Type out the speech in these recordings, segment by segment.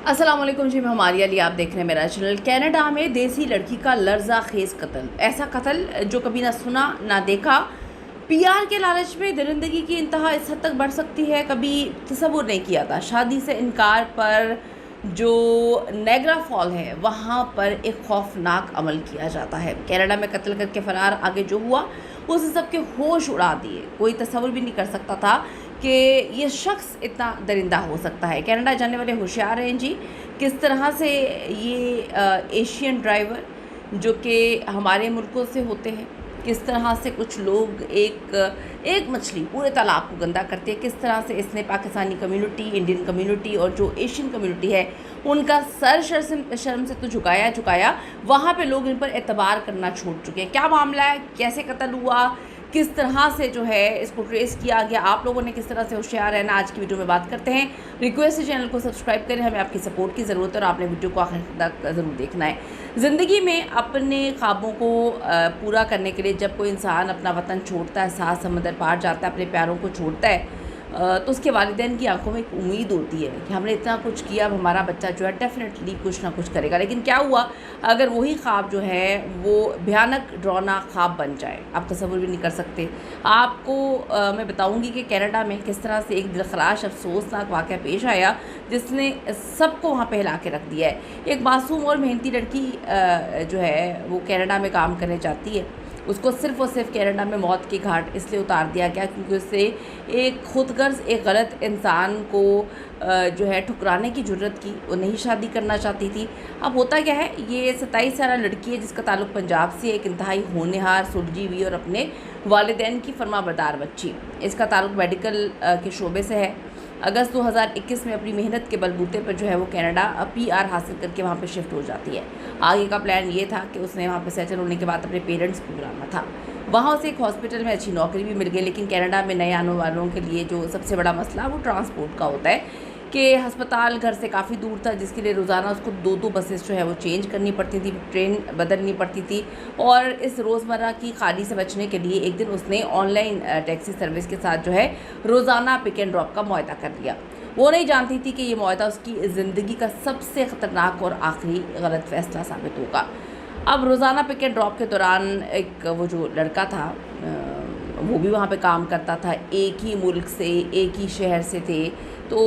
अस्सलाम वालेकुम जी, मैं हमारी अली, आप देख रहे हैं मेरा चैनल। कनाडा में देसी लड़की का लर्जा खेज कत्ल, ऐसा कत्ल जो कभी ना सुना ना देखा। पीआर के लालच में दरिंदगी की इंतहा इस हद तक बढ़ सकती है, कभी तसव्वुर नहीं किया था। शादी से इनकार पर जो नेगरा फॉल है वहाँ पर एक खौफनाक अमल किया जाता है। कनाडा में कत्ल करके फ़रार आगे जो हुआ उसने सबके होश उड़ा दिए। कोई तसव्वुर भी नहीं कर सकता था कि ये शख्स इतना दरिंदा हो सकता है। कनाडा जाने वाले होशियार हैं जी, किस तरह से ये एशियन ड्राइवर जो कि हमारे मुल्कों से होते हैं, किस तरह से कुछ लोग एक मछली पूरे तालाब को गंदा करती है, किस तरह से इसने पाकिस्तानी कम्युनिटी, इंडियन कम्युनिटी और जो एशियन कम्युनिटी है उनका सर शर्म से तो झुकाया। वहाँ पे लोग इन पर एतबार करना छोड़ चुके हैं। क्या मामला है, कैसे कत्ल हुआ, किस तरह से जो है इसको ट्रेस किया गया, आप लोगों ने किस तरह से होशियार रहना, आज की वीडियो में बात करते हैं। रिक्वेस्ट है चैनल को सब्सक्राइब करें, हमें आपकी सपोर्ट की ज़रूरत है और आपने वीडियो को आखिर तक ज़रूर देखना है। ज़िंदगी में अपने ख्वाबों को पूरा करने के लिए जब कोई इंसान अपना वतन छोड़ता है, सात समंदर पार जाता है, अपने प्यारों को छोड़ता है, तो उसके वालिदैन की आंखों में एक उम्मीद होती है कि हमने इतना कुछ किया, अब हमारा बच्चा जो है डेफिनेटली कुछ ना कुछ करेगा। लेकिन क्या हुआ अगर वही ख्वाब जो है वो भयानक डरावना ख्वाब बन जाए, आप तसव्वुर भी नहीं कर सकते। आपको मैं बताऊंगी कि कनाडा में किस तरह से एक दिलखराश अफसोसनाक वाक़या पेश आया जिसने सबको वहाँ पे हिला के रख दिया है। एक मासूम और मेहनती लड़की जो है वो कनाडा में काम करने जाती है। उसको सिर्फ़ और सिर्फ कनाडा में मौत की घाट इसलिए उतार दिया गया क्योंकि उससे एक खुदगर्ज़ एक गलत इंसान को जो है ठुकराने की ज़रूरत की, वो नहीं शादी करना चाहती थी। अब होता क्या है, ये 27 साल लड़की है जिसका ताल्लुक़ पंजाब से, एक इंतहाई होनहार, सुलझी हुई और अपने वालिदैन की फरमाबरदार बच्ची। इसका ताल्लुक़ मेडिकल के शोबे से है। अगस्त 2021 में अपनी मेहनत के बलबूते पर जो है वो कनाडा पीआर हासिल करके वहाँ पे शिफ्ट हो जाती है। आगे का प्लान ये था कि उसने वहाँ पे सेटल होने के बाद अपने पेरेंट्स को बुलाना था। वहाँ उसे एक हॉस्पिटल में अच्छी नौकरी भी मिल गई, लेकिन कनाडा में नए आने वालों के लिए जो सबसे बड़ा मसला वो ट्रांसपोर्ट का होता है कि अस्पताल घर से काफ़ी दूर था, जिसके लिए रोज़ाना उसको दो बसेस जो है वो चेंज करनी पड़ती थी, ट्रेन बदलनी पड़ती थी। और इस रोज़मर्रा की खाली से बचने के लिए एक दिन उसने ऑनलाइन टैक्सी सर्विस के साथ जो है रोज़ाना पिक एंड ड्रॉप का मुआहदा कर लिया। वो नहीं जानती थी कि ये मुआहदा उसकी ज़िंदगी का सबसे ख़तरनाक और आखिरी गलत फ़ैसला साबित होगा। अब रोज़ाना पिक एंड ड्रॉप के दौरान एक वो जो लड़का था वो भी वहाँ पे काम करता था, एक ही मुल्क से, एक ही शहर से थे, तो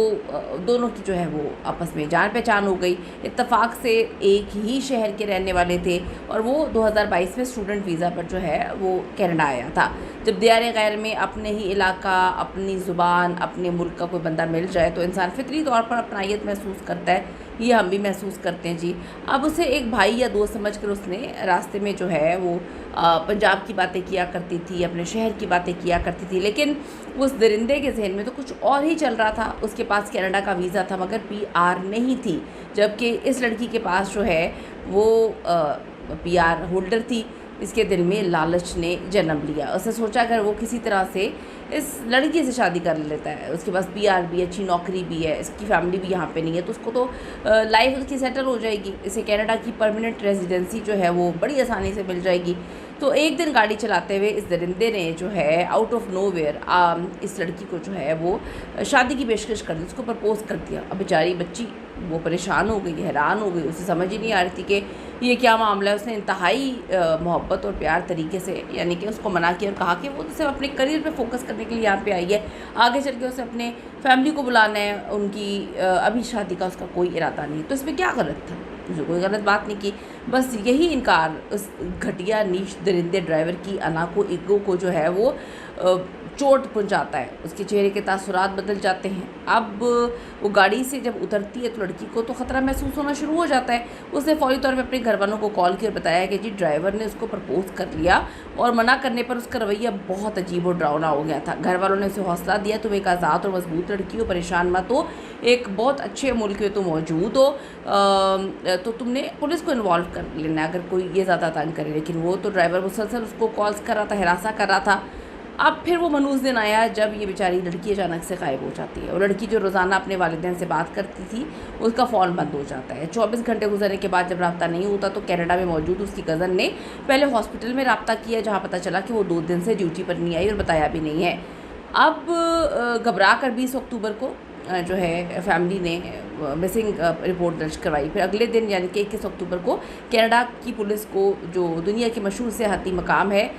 दोनों की जो है वो आपस में जान पहचान हो गई। इत्तेफाक से एक ही शहर के रहने वाले थे और वो 2022 में स्टूडेंट वीज़ा पर जो है वो कनाडा आया था। जब दियार गैर में अपने ही इलाका, अपनी ज़ुबान, अपने मुल्क का कोई बंदा मिल जाए तो इंसान फितरी तौर पर अपनायत महसूस करता है। ये हम भी महसूस करते हैं जी। अब उसे एक भाई या दोस्त समझकर उसने रास्ते में जो है वो पंजाब की बातें किया करती थी, अपने शहर की बातें किया करती थी, लेकिन उस दरिंदे के जहन में तो कुछ और ही चल रहा था। उसके पास कनाडा का वीज़ा था मगर पीआर नहीं थी, जबकि इस लड़की के पास जो है वो पीआर होल्डर थी। इसके दिल में लालच ने जन्म लिया। उसने सोचा अगर वो किसी तरह से इस लड़की से शादी कर लेता है, उसके पास पीआर भी, अच्छी नौकरी भी है, इसकी फैमिली भी यहाँ पे नहीं है, तो उसको तो लाइफ उसकी सेटल हो जाएगी, इसे कनाडा की परमानेंट रेजिडेंसी जो है वो बड़ी आसानी से मिल जाएगी। तो एक दिन गाड़ी चलाते हुए इस दरिंदे ने जो है आउट ऑफ नोवेयर इस लड़की को जो है वो शादी की पेशकश कर दी, उसको प्रपोज़ कर दिया। अब बेचारी बच्ची वो परेशान हो गई, हैरान हो गई, उसे समझ ही नहीं आ रही थी कि ये क्या मामला है। उसने इंतहाई मोहब्बत और प्यार तरीके से यानी कि उसको मना किया और कहा कि वो तो सिर्फ अपने करियर पे फोकस करने के लिए यहाँ पे आई है, आगे चल के उसे अपने फैमिली को बुलाना है, उनकी अभी शादी का उसका कोई इरादा नहीं। तो इसमें क्या गलत था, जो कोई गलत बात नहीं की, बस यही इनकार उस घटिया नीच दरिंदे ड्राइवर की अना को, ईगो को जो है वो चोट पहुंचाता है। उसके चेहरे के तासुरात बदल जाते हैं। अब वो गाड़ी से जब उतरती है तो लड़की को तो ख़तरा महसूस होना शुरू हो जाता है। उसने फौरी तौर पे अपने घर वालों को कॉल किया और बताया कि जी ड्राइवर ने उसको प्रपोज़ कर लिया और मना करने पर उसका रवैया बहुत अजीब और डरावना हो गया था। घर वालों ने उसे हौसला दिया, तुम एक आज़ाद और मजबूत लड़की हो, परेशान मत हो, एक बहुत अच्छे मुल्क में तुम मौजूद हो, तो तुमने पुलिस को इन्वॉल्व कर लेना अगर कोई ये ज़्यादा तंग करे। लेकिन वो तो ड्राइवर मुसलसल उसको कॉल्स कर रहा था, हिरासा कर रहा था। अब फिर वो मनूस दिन आया जब ये बेचारी लड़की अचानक से गायब हो जाती है और लड़की जो रोज़ाना अपने वालिदैन से बात करती थी उसका फ़ोन बंद हो जाता है। 24 घंटे गुजरने के बाद जब रब्ता नहीं होता तो कनाडा में मौजूद उसकी कज़न ने पहले हॉस्पिटल में रब्ता किया, जहाँ पता चला कि वो 2 दिन से ड्यूटी पर नहीं आई और बताया भी नहीं है। अब घबरा कर 20 अक्टूबर को जो है फैमिली ने मिसिंग रिपोर्ट दर्ज करवाई। फिर अगले दिन यानी कि 21 अक्टूबर को कनाडा की पुलिस को जो दुनिया के मशहूर सियाहती मकाम है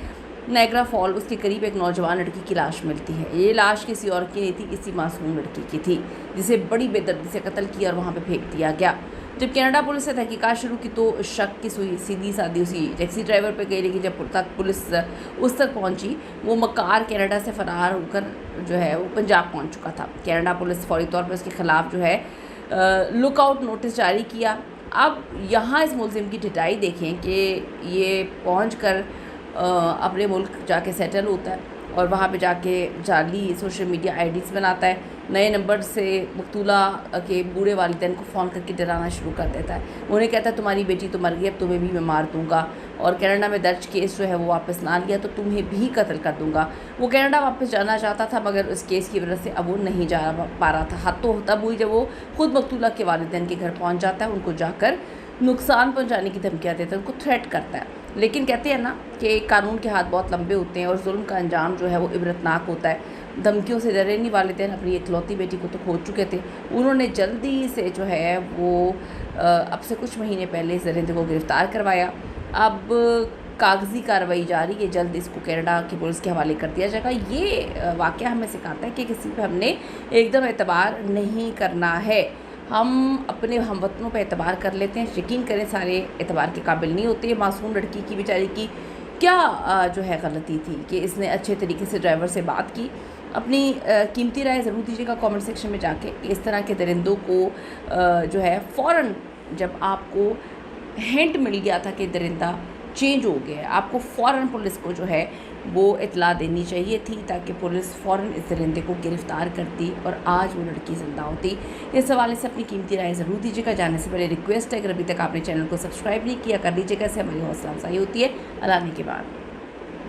नायग्रा फॉल, उसके करीब एक नौजवान लड़की की लाश मिलती है। ये लाश किसी और की नहीं थी, किसी मासूम लड़की की थी जिसे बड़ी बेदर्दी से कत्ल किया और वहाँ पे फेंक दिया गया। जब कनाडा पुलिस ने तहकीकात शुरू की तो शक की सुई सीधी सादी उसी टैक्सी ड्राइवर पे गई, लेकिन जब तक पुलिस उस तक पहुंची वो मकार कनाडा से फ़रार होकर जो है वो पंजाब पहुंच चुका था। कनाडा पुलिस फौरी तौर पर उसके ख़िलाफ़ जो है लुकआउट नोटिस जारी किया। अब यहाँ इस मुलजिम की ढिठाई देखें कि ये पहुँच अपने मुल्क जाके सेटल होता है और वहाँ पे जाके जाली सोशल मीडिया आईडीज़ बनाता है, नए नंबर से मकतूला के बूढ़े वालिदैन को फ़ोन करके डराना शुरू कर देता है। उन्हें कहता है तुम्हारी बेटी तो मर गई, अब तुम्हें भी मैं मार दूंगा, और कनाडा में दर्ज केस जो है वो वापस ना लिया तो तुम्हें भी कत्ल कर दूंगा। वो कनाडा वापस जाना चाहता था मगर उस केस की वजह से अब वो नहीं जा पा रहा था। हद तो तब हुई जब वो खुद मकतूला के वालिदैन के घर पहुँच जाता है, उनको जाकर नुकसान पहुँचाने की धमकियाँ देता है, उनको थ्रेट करता है। लेकिन कहते हैं ना कि कानून के हाथ बहुत लंबे होते हैं और जुल्म का अंजाम जो है वो इबरतनाक होता है। धमकियों से डरे नहीं वालिदैन अपनी इकलौती बेटी को तो खो चुके थे। उन्होंने जल्दी से जो है वो अब से कुछ महीने पहले इस दरिंदे को गिरफ़्तार करवाया। अब कागजी कार्रवाई जारी है, जल्द इसको कनाडा की पुलिस के हवाले कर दिया जाएगा। ये वाक़या हमें सिखाता है कि किसी पे हमने एकदम एतबार नहीं करना है। हम अपने हमवतनों पे एतबार कर लेते हैं, यकीन करें सारे एतबार के काबिल नहीं होते। मासूम लड़की की बेचारी की क्या जो है गलती थी कि इसने अच्छे तरीके से ड्राइवर से बात की। अपनी कीमती राय ज़रूर दीजिएगा कमेंट सेक्शन में जाके। इस तरह के दरिंदों को जो है फ़ौरन जब आपको हिंट मिल गया था कि दरिंदा चेंज हो गया है, आपको फ़ौरन पुलिस को जो है वो इतला देनी चाहिए थी ताकि पुलिस फ़ौरन इस दरिंदे को गिरफ़्तार करती और आज वो लड़की ज़िंदा होती। इस हवाले से अपनी कीमती राय ज़रूर दीजिएगा। जाने से पहले रिक्वेस्ट है, अगर अभी तक आपने चैनल को सब्सक्राइब नहीं किया कर लीजिएगा, इससे हमारी हौसला अफजाई होती है। अल्लाह के बाद।